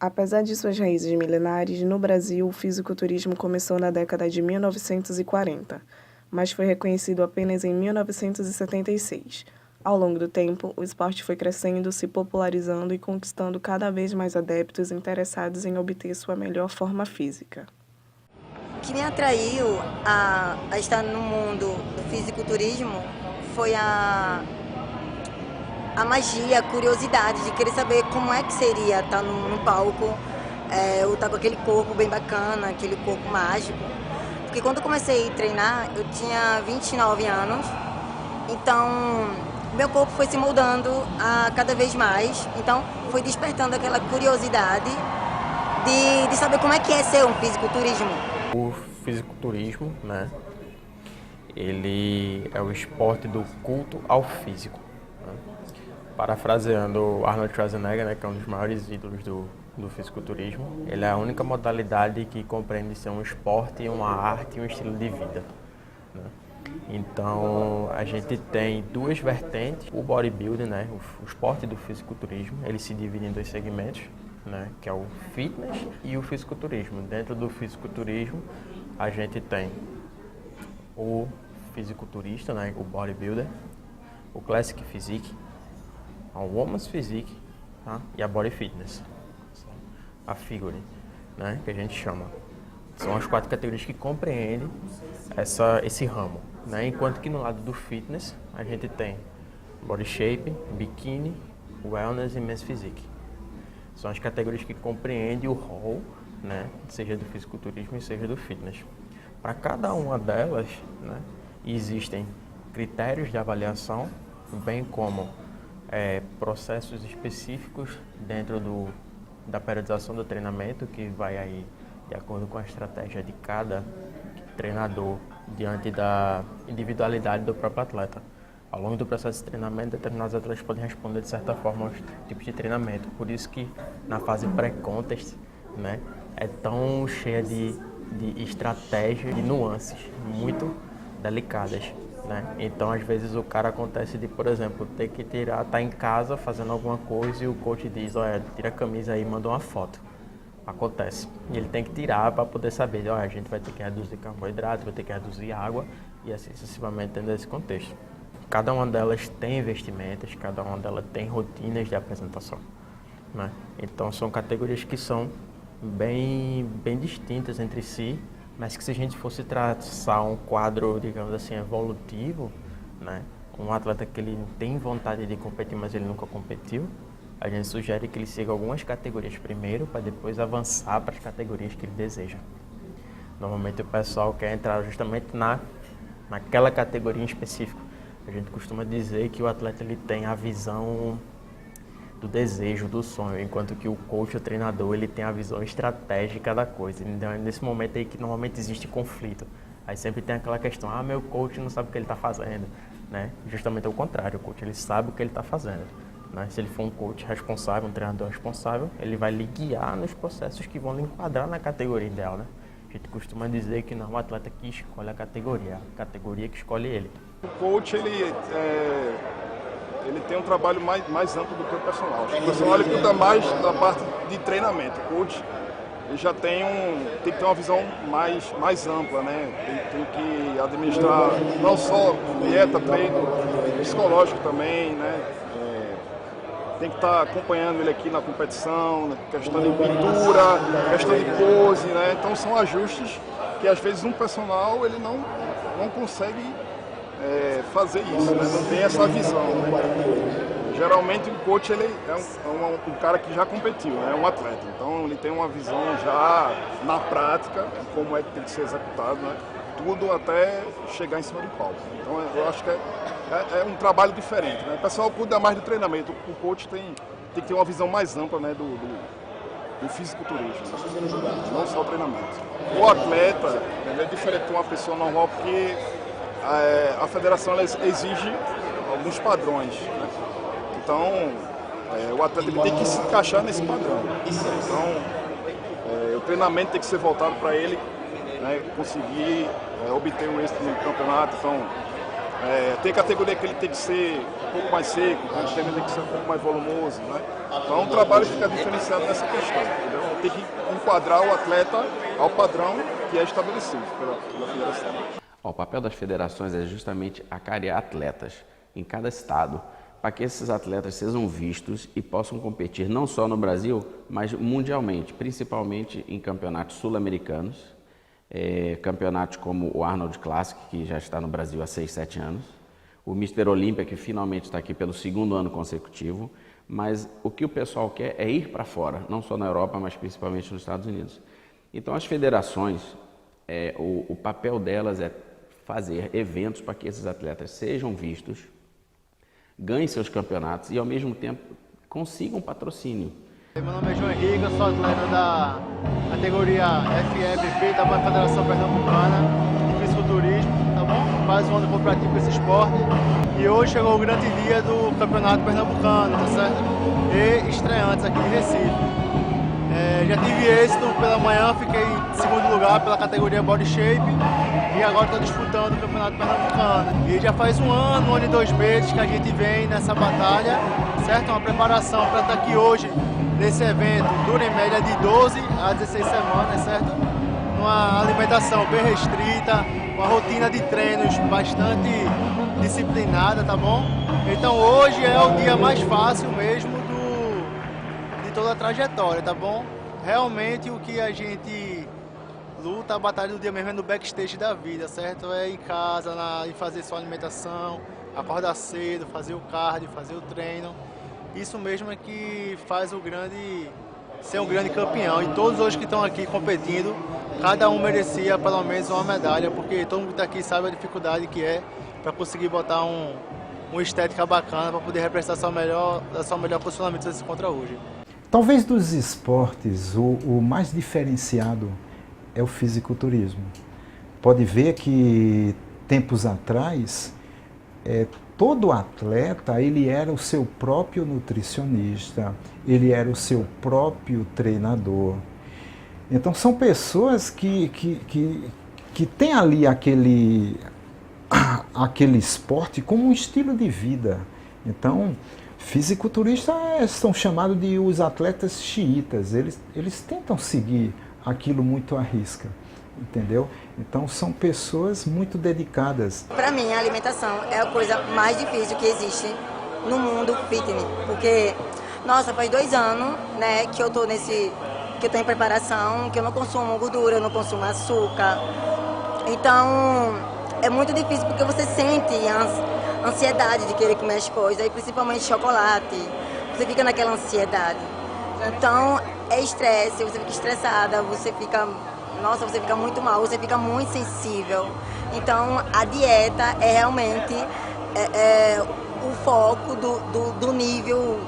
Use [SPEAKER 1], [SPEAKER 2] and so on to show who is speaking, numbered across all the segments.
[SPEAKER 1] Apesar de suas raízes milenares, no Brasil o fisiculturismo começou na década de 1940, mas foi reconhecido apenas em 1976. Ao longo do tempo, o esporte foi crescendo, se popularizando e conquistando cada vez mais adeptos interessados em obter sua melhor forma física.
[SPEAKER 2] O que me atraiu a estar no mundo do fisiculturismo foi a magia, a curiosidade de querer saber como é que seria estar no palco, ou estar com aquele corpo bem bacana, aquele corpo mágico. Porque quando eu comecei a treinar, eu tinha 29 anos, então meu corpo foi se moldando a cada vez mais, então foi despertando aquela curiosidade de saber como é que é ser um fisiculturismo.
[SPEAKER 3] O fisiculturismo, né, ele é o esporte do culto ao físico. Né? Parafraseando Arnold Schwarzenegger, né, que é um dos maiores ídolos do fisiculturismo, ele é a única modalidade que compreende ser um esporte, uma arte e um estilo de vida. Né? Então, a gente tem duas vertentes, o bodybuilding, né, o esporte do fisiculturismo, ele se divide em dois segmentos, né, que é o fitness e o fisiculturismo. Dentro do fisiculturismo, a gente tem o fisiculturista, né, o bodybuilder, o classic physique, a woman's physique, tá? E a body fitness, a figure, né, que a gente chama. São as quatro categorias que compreendem esse ramo. Né? Enquanto que no lado do fitness, a gente tem body shape, bikini, wellness e men's physique. São as categorias que compreendem o rol, né, seja do fisiculturismo e seja do fitness. Para cada uma delas, né, existem critérios de avaliação, bem como processos específicos dentro da periodização do treinamento, que vai aí de acordo com a estratégia de cada treinador diante da individualidade do próprio atleta. Ao longo do processo de treinamento, determinados atletas podem responder de certa forma aos tipos de treinamento. Por isso que na fase pré-contest, né, é tão cheia de estratégias, de nuances muito delicadas. Né? Então, às vezes o cara acontece de, por exemplo, ter que tá em casa fazendo alguma coisa e o coach diz, olha, tira a camisa aí e manda uma foto. Acontece. E ele tem que tirar para poder saber, olha, a gente vai ter que reduzir carboidrato, vai ter que reduzir água e assim sucessivamente dentro desse contexto. Cada uma delas tem investimentos, cada uma delas tem rotinas de apresentação. Né? Então são categorias que são bem distintas entre si, mas que se a gente fosse traçar um quadro, digamos assim, evolutivo, né? Um atleta que ele tem vontade de competir, mas ele nunca competiu, a gente sugere que ele siga algumas categorias primeiro, para depois avançar para as categorias que ele deseja. Normalmente o pessoal quer entrar justamente naquela categoria em específico. A gente costuma dizer que o atleta ele tem a visão do desejo, do sonho, enquanto que o coach, o treinador, ele tem a visão estratégica da coisa. Então é nesse momento aí que normalmente existe conflito. Aí sempre tem aquela questão, meu coach não sabe o que ele está fazendo. Né? Justamente ao contrário, o coach ele sabe o que ele está fazendo. Né? Se ele for um coach responsável, um treinador responsável, ele vai lhe guiar nos processos que vão lhe enquadrar na categoria ideal. Né? A gente costuma dizer que não é o atleta que escolhe a categoria que escolhe ele.
[SPEAKER 4] O coach ele tem um trabalho mais amplo do que o personal. O personal ele cuida mais da parte de treinamento. O coach ele já tem que ter uma visão mais ampla, né? Tem que administrar não só dieta, treino, psicológico também, né? Tem que estar acompanhando ele aqui na competição, na questão de pintura, questão de pose, né? Então são ajustes que às vezes um personal ele não consegue fazer isso, né? Não tem essa visão. Né? Geralmente o coach ele é um cara que já competiu, né? É um atleta, então ele tem uma visão já na prática como é que tem que ser executado, né? Tudo até chegar em cima do palco. Então eu acho que é um trabalho diferente. Né? O pessoal cuida mais do treinamento, o coach tem que ter uma visão mais ampla, né, do fisiculturismo, não só o treinamento. O atleta ele é diferente de uma pessoa normal porque a federação ela exige alguns padrões. Né? Então o atleta ele tem que se encaixar nesse padrão. Então o treinamento tem que ser voltado para ele, né, conseguir obter um êxito no campeonato. Então, Tem categoria que ele tem que ser um pouco mais seco, tem categoria que tem que ser um pouco mais volumoso, né? Então o trabalho fica diferenciado nessa questão, entendeu? Tem que enquadrar o atleta ao padrão que é estabelecido pela federação.
[SPEAKER 5] O papel das federações é justamente acarear atletas em cada estado, para que esses atletas sejam vistos e possam competir não só no Brasil, mas mundialmente, principalmente em campeonatos sul-americanos, campeonatos como o Arnold Classic, que já está no Brasil há 6, 7 anos, o Mr. Olímpia, que finalmente está aqui pelo 2º ano consecutivo, mas o que o pessoal quer é ir para fora, não só na Europa, mas principalmente nos Estados Unidos. Então as federações, o papel delas é fazer eventos para que esses atletas sejam vistos, ganhem seus campeonatos e ao mesmo tempo consigam patrocínio.
[SPEAKER 6] Meu nome é João Henrique, eu sou atleta da categoria FEBP da Federação Pernambucana de Fisiculturismo, tá bom? Mais um ano que eu pratico esse esporte e hoje chegou o grande dia do Campeonato Pernambucano, tá certo? E estreantes aqui de Recife. Já tive êxito pela manhã, fiquei em 2º lugar pela categoria Body Shape e agora estou disputando o Campeonato Pernambucano. E já faz um ano e 2 meses que a gente vem nessa batalha, certo? Uma preparação para estar aqui hoje nesse evento, dura em média de 12 a 16 semanas, certo? Uma alimentação bem restrita, uma rotina de treinos bastante disciplinada, tá bom? Então hoje é o dia mais fácil mesmo de toda a trajetória, tá bom? Realmente o que a gente luta, a batalha do dia mesmo é no backstage da vida, certo? É em casa, em fazer sua alimentação, acordar cedo, fazer o cardio, fazer o treino. Isso mesmo é que faz ser um grande campeão. E todos hoje que estão aqui competindo, cada um merecia pelo menos uma medalha, porque todo mundo que está aqui sabe a dificuldade que é para conseguir botar uma estética bacana, para poder representar seu melhor posicionamento que você se encontra hoje.
[SPEAKER 7] Talvez dos esportes, o mais diferenciado é o fisiculturismo. Pode ver que tempos atrás, todo atleta ele era o seu próprio nutricionista, ele era o seu próprio treinador. Então são pessoas que têm ali aquele esporte como um estilo de vida. Então, fisiculturistas são chamados de os atletas xiitas, eles tentam seguir aquilo muito à risca, entendeu? Então são pessoas muito dedicadas.
[SPEAKER 2] Para mim, a alimentação é a coisa mais difícil que existe no mundo fitness, porque, nossa, faz 2 anos, né, que eu tô em preparação, que eu não consumo gordura, eu não consumo açúcar. Então, é muito difícil porque você sente a ansiedade de querer comer as coisas, e principalmente chocolate. Você fica naquela ansiedade. Então, é estresse, você fica estressada, você fica muito mal, você fica muito sensível. Então, a dieta é realmente o foco do nível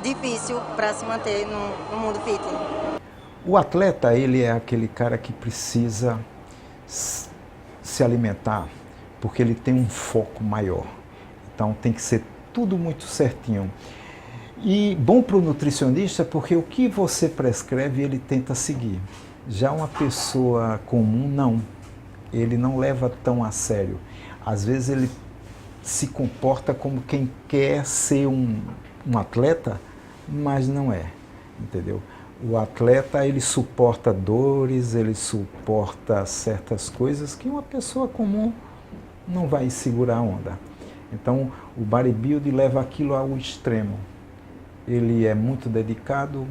[SPEAKER 2] difícil para se manter no mundo fitness.
[SPEAKER 7] O atleta, ele é aquele cara que precisa se alimentar porque ele tem um foco maior. Então, tem que ser tudo muito certinho. E bom para o nutricionista porque o que você prescreve, ele tenta seguir. Já uma pessoa comum, não. Ele não leva tão a sério. Às vezes ele se comporta como quem quer ser um atleta, mas não é, entendeu? O atleta, ele suporta dores, ele suporta certas coisas que uma pessoa comum não vai segurar a onda. Então, o bodybuilding leva aquilo ao extremo. Ele é muito dedicado,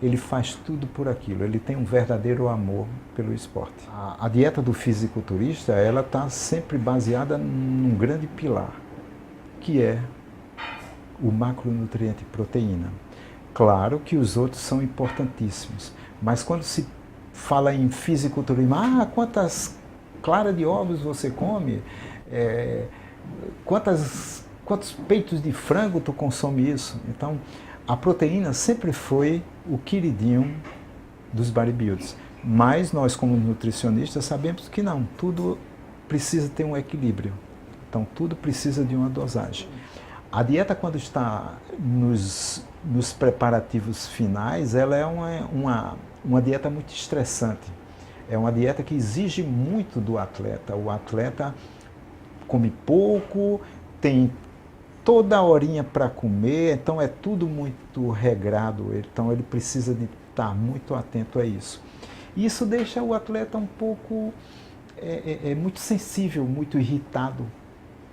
[SPEAKER 7] ele faz tudo por aquilo, ele tem um verdadeiro amor pelo esporte. A dieta do fisiculturista, ela está sempre baseada num grande pilar, que é o macronutriente proteína. Claro que os outros são importantíssimos, mas quando se fala em fisiculturismo, quantas claras de ovos você come? Quantos peitos de frango tu consome isso? Então, a proteína sempre foi o queridinho dos bodybuilders. Mas nós, como nutricionistas, sabemos que não, tudo precisa ter um equilíbrio. Então, tudo precisa de uma dosagem. A dieta, quando está nos preparativos finais, ela é uma dieta muito estressante. É uma dieta que exige muito do atleta. O atleta come pouco, tem toda horinha para comer, então é tudo muito regrado, então ele precisa de estar muito atento a isso. Isso deixa o atleta um pouco muito sensível, muito irritado.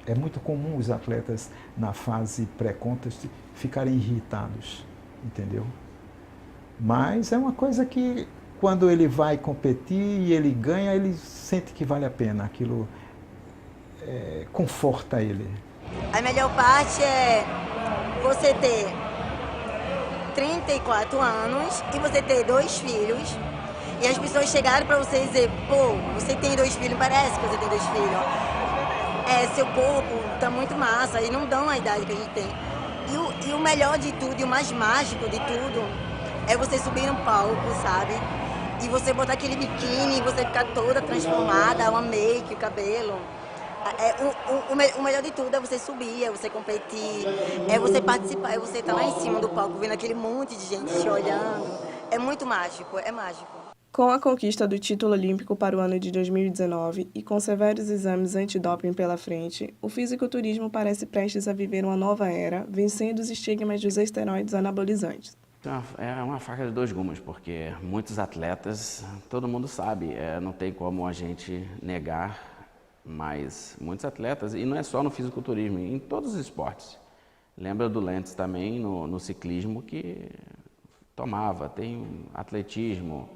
[SPEAKER 7] É muito comum os atletas na fase pré-contest ficarem irritados, entendeu? Mas é uma coisa que quando ele vai competir e ele ganha, ele sente que vale a pena, aquilo conforta ele.
[SPEAKER 2] A melhor parte é você ter 34 anos e você ter 2 filhos e as pessoas chegarem para você e dizer, pô, você tem 2 filhos, parece que você tem 2 filhos. Seu corpo tá muito massa e não dão a idade que a gente tem. E o melhor de tudo e o mais mágico de tudo é você subir no palco, sabe? E você botar aquele biquíni e você ficar toda transformada, uma make, o cabelo. O melhor de tudo é você subir, é você competir, é você participar, é você estar lá em cima do palco vendo aquele monte de gente te olhando. É muito mágico, é mágico.
[SPEAKER 1] Com a conquista do título olímpico para o ano de 2019 e com severos exames antidoping pela frente, o fisiculturismo parece prestes a viver uma nova era, vencendo os estigmas dos esteroides anabolizantes.
[SPEAKER 5] É uma faca de 2 gumes, porque muitos atletas, todo mundo sabe, não tem como a gente negar, mas muitos atletas, e não é só no fisiculturismo, em todos os esportes. Lembra do Lentz também no ciclismo que tomava, tem atletismo.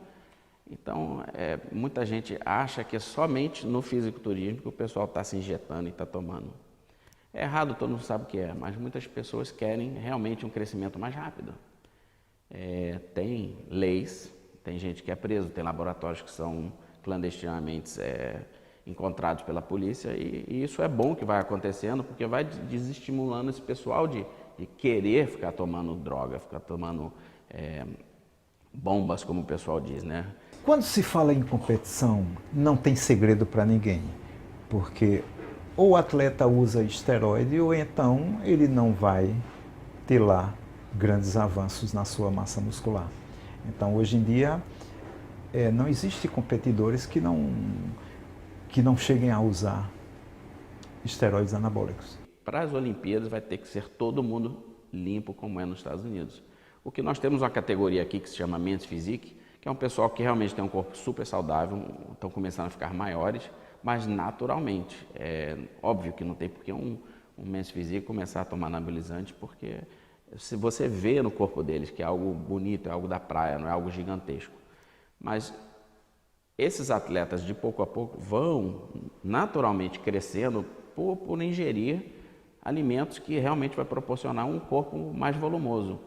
[SPEAKER 5] Então, muita gente acha que é somente no fisiculturismo que o pessoal está se injetando e está tomando. É errado, todo mundo sabe o que é, mas muitas pessoas querem realmente um crescimento mais rápido. Tem leis, tem gente que é preso, tem laboratórios que são clandestinamente encontrados pela polícia e isso é bom que vai acontecendo porque vai desestimulando esse pessoal de querer ficar tomando droga, ficar tomando bombas, como o pessoal diz, né?
[SPEAKER 7] Quando se fala em competição, não tem segredo para ninguém, porque ou o atleta usa esteroide ou então ele não vai ter lá grandes avanços na sua massa muscular. Então, hoje em dia, não existe competidores que não cheguem a usar esteroides anabólicos.
[SPEAKER 5] Para as Olimpíadas vai ter que ser todo mundo limpo, como é nos Estados Unidos. O que nós temos uma categoria aqui que se chama Men's Physique, que é um pessoal que realmente tem um corpo super saudável, estão começando a ficar maiores, mas naturalmente. É óbvio que não tem porque um Men's Physique começar a tomar anabolizante, porque se você vê no corpo deles que é algo bonito, é algo da praia, não é algo gigantesco. Mas esses atletas, de pouco a pouco, vão naturalmente crescendo por ingerir alimentos que realmente vai proporcionar um corpo mais volumoso.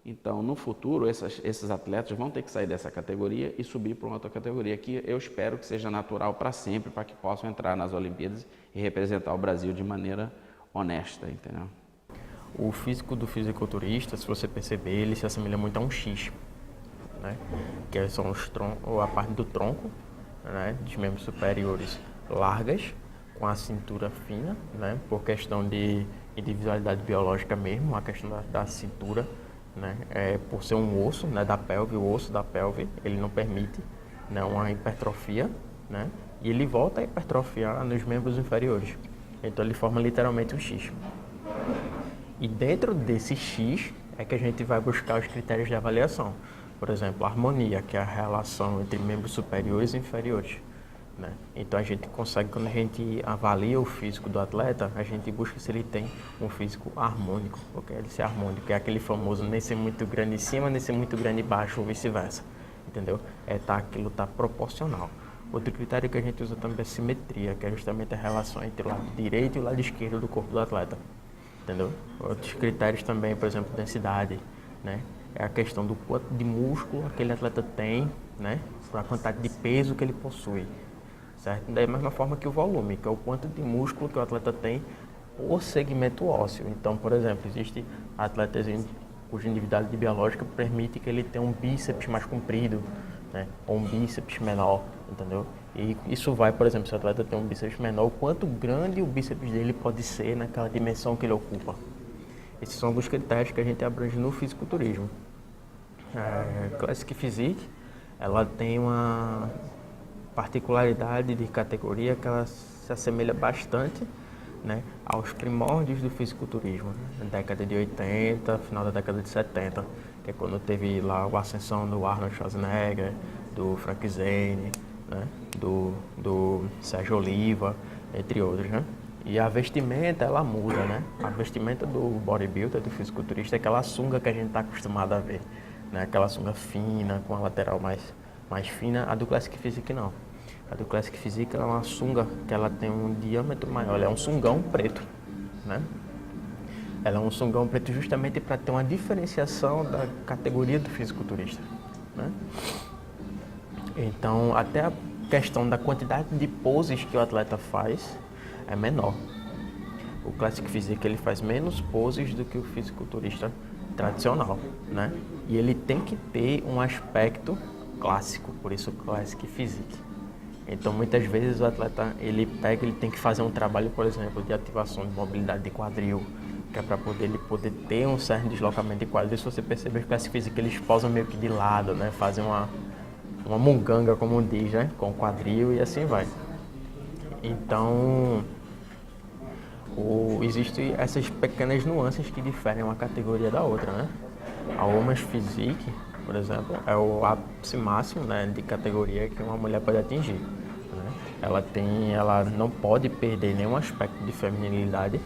[SPEAKER 5] Então, no futuro, esses atletas vão ter que sair dessa categoria e subir para uma outra categoria, que eu espero que seja natural para sempre, para que possam entrar nas Olimpíadas e representar o Brasil de maneira honesta, entendeu?
[SPEAKER 3] O físico do fisiculturista, se você perceber, ele se assemelha muito a um X, né? Que são a parte do tronco, né? Dos membros superiores largas, com a cintura fina, né? Por questão de individualidade biológica mesmo, a questão da cintura, né? Por ser um osso, né, da pelve, o osso da pelve, ele não permite, né, uma hipertrofia, né? E ele volta a hipertrofiar nos membros inferiores. Então ele forma literalmente um X. E dentro desse X é que a gente vai buscar os critérios de avaliação. Por exemplo, a harmonia, que é a relação entre membros superiores e inferiores, né? Então a gente consegue, quando a gente avalia o físico do atleta, a gente busca se ele tem um físico harmônico, porque ele ser harmônico é aquele famoso nem ser muito grande em cima, nem ser muito grande embaixo, ou vice-versa, entendeu? Aquilo tá proporcional. Outro critério que a gente usa também é simetria, que é justamente a relação entre o lado direito e o lado esquerdo do corpo do atleta, entendeu? Outros critérios também, por exemplo, densidade, né? É a questão do quanto de músculo aquele atleta tem, né? A quantidade de peso que ele possui. Certo? Da mesma forma que o volume, que é o quanto de músculo que o atleta tem por segmento ósseo. Então, por exemplo, existe atletas cuja individualidade biológica permite que ele tenha um bíceps mais comprido, né? Ou um bíceps menor, entendeu? E isso vai, por exemplo, se o atleta tem um bíceps menor, o quanto grande o bíceps dele pode ser naquela dimensão que ele ocupa. Esses são alguns critérios que a gente abrange no fisiculturismo. Classic Physique, ela tem uma particularidade de categoria que ela se assemelha bastante né, aos primórdios do fisiculturismo, na década de 80, final da década de 70, que é quando teve lá a ascensão do Arnold Schwarzenegger, do Frank Zane, né, do Sérgio Oliva, entre outros, né? E a vestimenta, ela muda, né? A vestimenta do bodybuilder, do fisiculturista, é aquela sunga que a gente está acostumado a ver, né? Aquela sunga fina, com a lateral mais fina. A do Classic Physique não. A do Classic Physique é uma sunga que ela tem um diâmetro maior, ela é um sungão preto, né? Ela é um sungão preto justamente para ter uma diferenciação da categoria do fisiculturista, né? Então, até a questão da quantidade de poses que o atleta faz é menor. O Classic Physique, ele faz menos poses do que o fisiculturista tradicional, né? E ele tem que ter um aspecto clássico, por isso Classic Physique. Então, muitas vezes o atleta, ele tem que fazer um trabalho, por exemplo, de ativação de mobilidade de quadril, que é para ele poder ter um certo deslocamento de quadril. Se você perceber, os Classic Physique, eles posam meio que de lado, né? Fazem uma munganga, como diz, né? Com o quadril e assim vai. Então, existem essas pequenas nuances que diferem uma categoria da outra, né? A Women's Physique, por exemplo, é o ápice máximo, né, de categoria que uma mulher pode atingir, né? Ela não pode perder nenhum aspecto de feminilidade,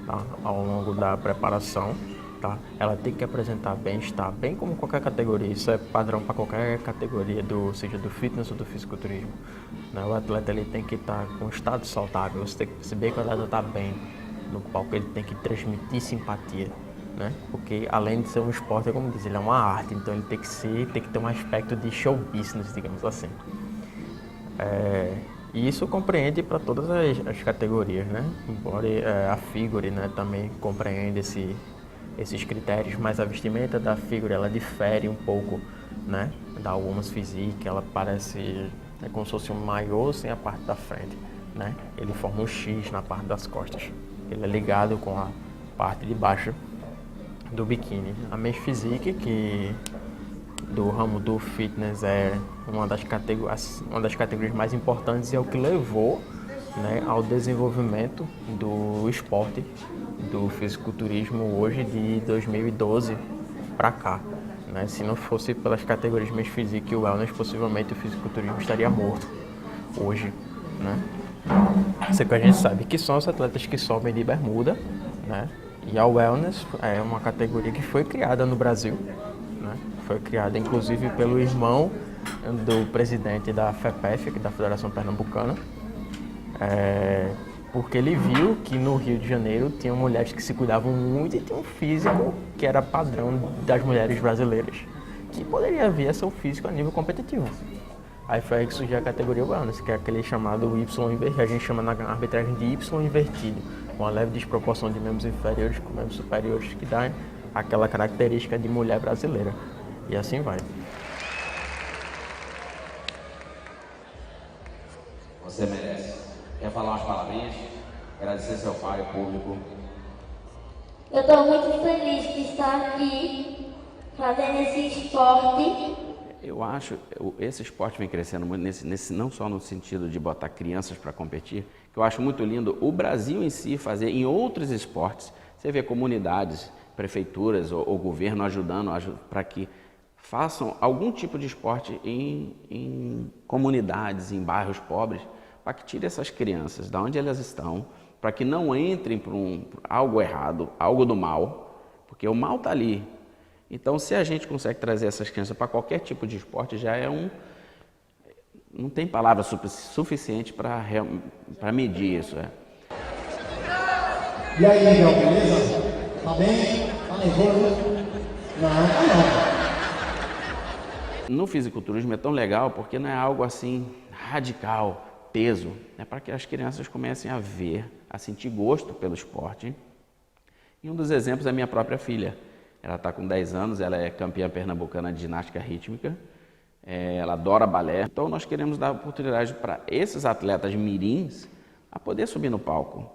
[SPEAKER 3] tá, ao longo da preparação, tá? Ela tem que apresentar bem-estar, bem como qualquer categoria. Isso é padrão para qualquer categoria, seja do fitness ou do fisiculturismo, né? O atleta, ele tem que estar com um estado saudável. Você tem que perceber que o atleta está bem no palco, ele tem que transmitir simpatia, né? Porque além de ser um esporte, como diz, ele é uma arte, então ele tem que ter um aspecto de show business, digamos assim. E isso compreende para todas as categorias, né? Embora a figure, né, também compreende esses critérios, mas a vestimenta da figure, ela difere um pouco, né, da Women's Physique. Ela parece como se fosse um maiô sem a parte da frente, né? Ele forma um X na parte das costas. Ele é ligado com a parte de baixo do biquíni. A Men's Physique, que do ramo do fitness é uma das categorias mais importantes e é o que levou, né, ao desenvolvimento do esporte do fisiculturismo hoje de 2012 para cá, né? Se não fosse pelas categorias Men's Physique e Wellness, possivelmente o fisiculturismo estaria morto hoje, né? Isso que a gente sabe que são os atletas que sobem de bermuda, né? E a Wellness é uma categoria que foi criada no Brasil, né? Foi criada inclusive pelo irmão do presidente da FEPEF, da Federação Pernambucana, porque ele viu que no Rio de Janeiro tinham mulheres que se cuidavam muito e tinham um físico que era padrão das mulheres brasileiras, que poderia vir a ser o físico a nível competitivo. Aí foi aí que surgiu a categoria Wellness, que é aquele chamado Y invertido, a gente chama na arbitragem de Y invertido, com uma leve desproporção de membros inferiores com membros superiores, que dá aquela característica de mulher brasileira. E assim vai.
[SPEAKER 5] Você merece. Quer falar umas palavrinhas? Agradecer seu pai, o público.
[SPEAKER 8] Eu estou muito feliz de estar aqui fazendo esse esporte.
[SPEAKER 5] Eu acho que esse esporte vem crescendo muito, não só no sentido de botar crianças para competir, que eu acho muito lindo o Brasil em si fazer em outros esportes. Você vê comunidades, prefeituras ou governo ajudando para que façam algum tipo de esporte em comunidades, em bairros pobres, para que tire essas crianças de onde elas estão, para que não entrem por algo errado, algo do mal, porque o mal está ali. Então, se a gente consegue trazer essas crianças para qualquer tipo de esporte, já é não tem palavra suficiente para medir isso.
[SPEAKER 9] E aí, Miguel, beleza? Tá bem? Tá nervoso? Não, tá não.
[SPEAKER 5] No fisiculturismo é tão legal porque não é algo assim radical, peso. É para que as crianças comecem a ver, a sentir gosto pelo esporte. E um dos exemplos é a minha própria filha. Ela está com 10 anos, ela é campeã pernambucana de ginástica rítmica, ela adora balé. Então nós queremos dar oportunidade para esses atletas mirins a poder subir no palco,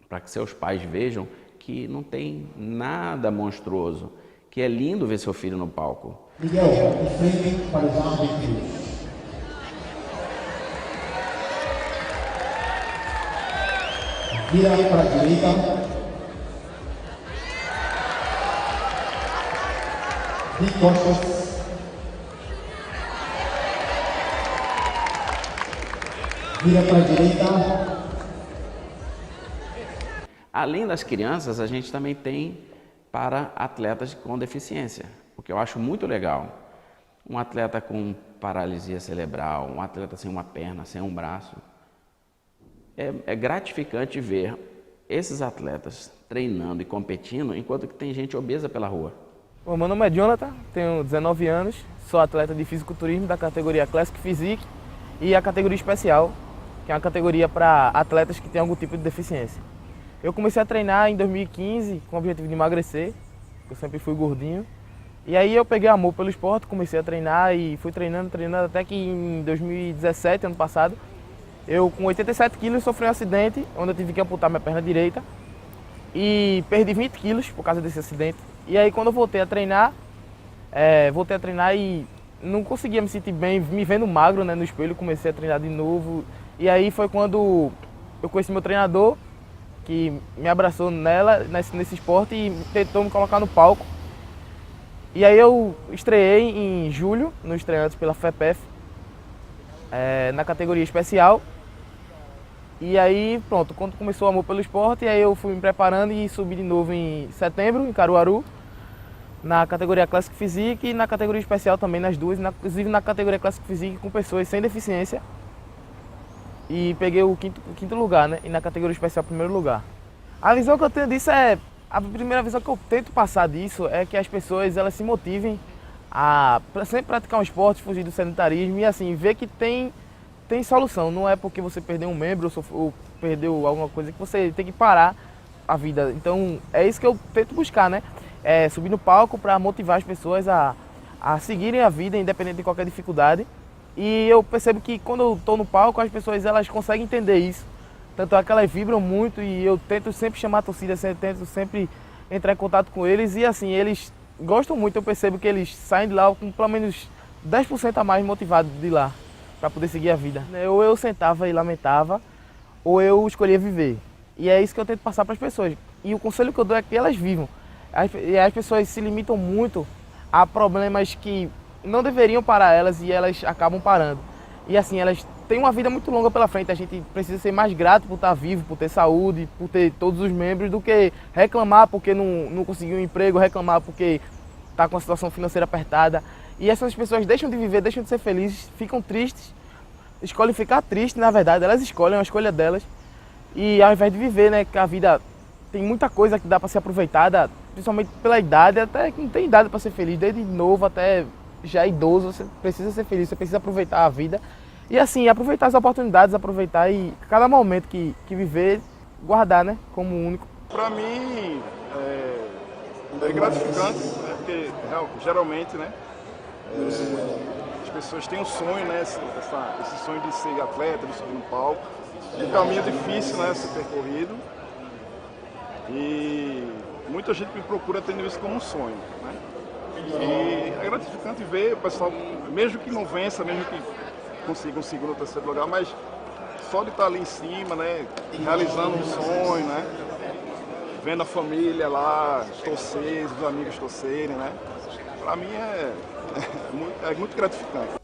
[SPEAKER 5] para que seus pais vejam que não tem nada monstruoso, que é lindo ver seu filho no palco.
[SPEAKER 9] Miguel, em frente para os árbitros. vira para a direita, de costas, vira para a direita.
[SPEAKER 5] Além das crianças, a gente também tem para atletas com deficiência, o que eu acho muito legal. Um atleta com paralisia cerebral, um atleta sem uma perna, sem um braço. É gratificante ver esses atletas treinando e competindo, enquanto que tem gente obesa pela rua.
[SPEAKER 10] Bom, meu nome é Jonathan, tenho 19 anos, sou atleta de fisiculturismo da categoria Classic Physique e a categoria especial, que é uma categoria para atletas que têm algum tipo de deficiência. Eu comecei a treinar em 2015 com o objetivo de emagrecer, eu sempre fui gordinho. E aí eu peguei amor pelo esporte, comecei a treinar e fui treinando até que em 2017, ano passado, eu com 87 quilos sofri um acidente, onde eu tive que amputar minha perna direita e perdi 20 quilos por causa desse acidente. E aí quando eu voltei a treinar e não conseguia me sentir bem, me vendo magro, né, no espelho, comecei a treinar de novo. E aí foi quando eu conheci meu treinador, que me abraçou nesse esporte e tentou me colocar no palco. E aí eu estreiei em julho, no estreantes pela FEPEF, na categoria especial. E aí pronto, quando começou o amor pelo esporte, aí eu fui me preparando e subi de novo em setembro, em Caruaru, na categoria Classic Physique e na categoria especial também, nas duas, inclusive na categoria Classic Physique com pessoas sem deficiência. E peguei o quinto lugar, né? E na categoria especial, primeiro lugar. A visão que eu tenho disso a primeira visão que eu tento passar disso é que as pessoas elas se motivem a sempre praticar um esporte, fugir do sedentarismo e assim, ver que tem solução. Não é porque você perdeu um membro ou perdeu alguma coisa que você tem que parar a vida. Então é isso que eu tento buscar, né? Subir no palco para motivar as pessoas a seguirem a vida, independente de qualquer dificuldade. E eu percebo que quando eu estou no palco, as pessoas elas conseguem entender isso. Tanto é que elas vibram muito e eu tento sempre chamar a torcida, tento sempre entrar em contato com eles. E assim, eles gostam muito, eu percebo que eles saem de lá com pelo menos 10% a mais motivados de lá, para poder seguir a vida. Ou eu sentava e lamentava, ou eu escolhia viver. E é isso que eu tento passar para as pessoas. E o conselho que eu dou é que elas vivam. E as pessoas se limitam muito a problemas que não deveriam parar elas e elas acabam parando. E assim, elas têm uma vida muito longa pela frente. A gente precisa ser mais grato por estar vivo, por ter saúde, por ter todos os membros, do que reclamar porque não conseguiu um emprego, reclamar porque está com a situação financeira apertada. E essas pessoas deixam de viver, deixam de ser felizes, ficam tristes, escolhem ficar tristes, na verdade, elas escolhem, é uma escolha delas. E ao invés de viver, né, que a vida tem muita coisa que dá para ser aproveitada, principalmente pela idade, até que não tem idade para ser feliz, desde novo até já idoso, você precisa ser feliz, você precisa aproveitar a vida. E assim, aproveitar as oportunidades, aproveitar e cada momento que viver, guardar, né, como único.
[SPEAKER 4] Para mim é gratificante, né, porque geralmente, né, as pessoas têm um sonho, né, esse sonho de ser atleta, de subir no palco. Um caminho difícil, né, a ser percorrido. E muita gente me procura tendo isso como um sonho, né? E é gratificante ver o pessoal, mesmo que não vença, mesmo que consiga um segundo ou terceiro lugar, mas só de estar ali em cima, né, realizando um sonho, né, vendo a família lá torcer, os amigos torcerem, né, para mim é muito gratificante.